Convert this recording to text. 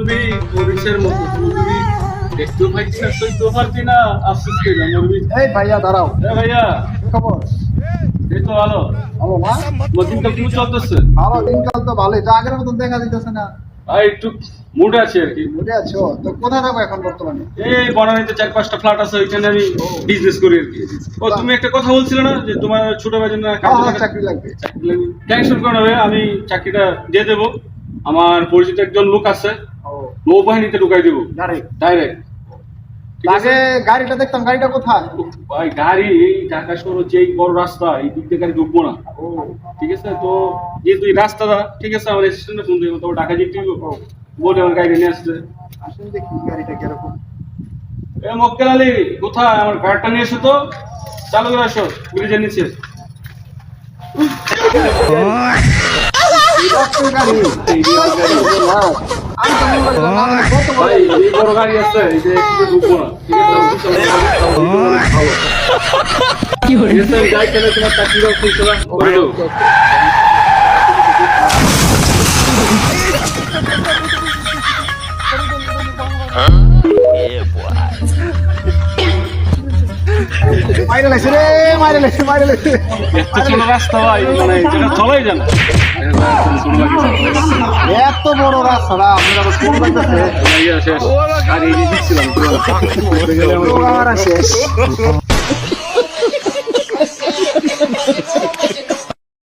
তুমি পুলিশের মতো তুমি একটু পাইছি না সই তো পারতি না আফসোস করে মরবি। এই ভাইয়া দাঁড়াও। ভাইয়া কি খবর? এই তো ভালো। ভালো না? দিনকাল কেমন চলতেছে? ভালো, দিনকাল তো ভালোই, তো আগের মতন দেখা দিতেছে না। ভাই একটু মুড আছে আর কি। বুঝে আছো তো? কোথায় থাকো এখন বর্তমানে? এই বনানীতে 4-5টা ফ্ল্যাট আছে, ওইখানে আমি বিজনেস করি আর কি। ও তুমি একটা কথা বলছিলে না যে তোমার ছোট ভাইয়ের জন্য চাকরি লাগবে। টেনশন করো না ভাই, আমি চাকরিটা দিয়ে দেবো। আমার পরিচিত একজন লোক আছে, ও নৌবাহিনীতে ঢুকাই দেবো ডাইরেক্ট। ডাইরেক্ট। ঠিক আছে আগে গাড়িটা দেখতাম, গাড়িটা কোথায়? ভাই, গাড়ি এই ঢাকা শহর যেই বড় রাস্তা, এই দিক দিয়ে গাড়ি ঢুকবো না। ও ঠিক আছে, তো যেহেতু এই রাস্তাটা ঠিক আছে, আমার অ্যাসিস্ট্যান্টে ফোন দিব, তো ঢাকা যেতে হইব, বলে আমার গাড়ি নিয়ে আসতে। আসেন দেখি গাড়িটা কিরকম। এ মক্কেল আলী, কোথায় আমার গাড়িটা নিয়ে এসো তো, চালু করে আসো ব্রিজের নিচে। ভাই এই বড় গাড়ি আছে, এই যে ঢুকবো না। ঠিক আছে, ঠিক আছে, যাই কেন তোমার চাকরিটাও খুলছে না, করে দাও। মাইরে লাগছে রে, মাইরে লাগছে, মাইরে লাগছে। এত ছোট রাস্তা ভাই, মানে যেটা চলাই যায় না। এত বড় রাস্তা আপনার আবার কোন লাগতেছে? শেষ আর এই দিচ্ছিলাম শেষ।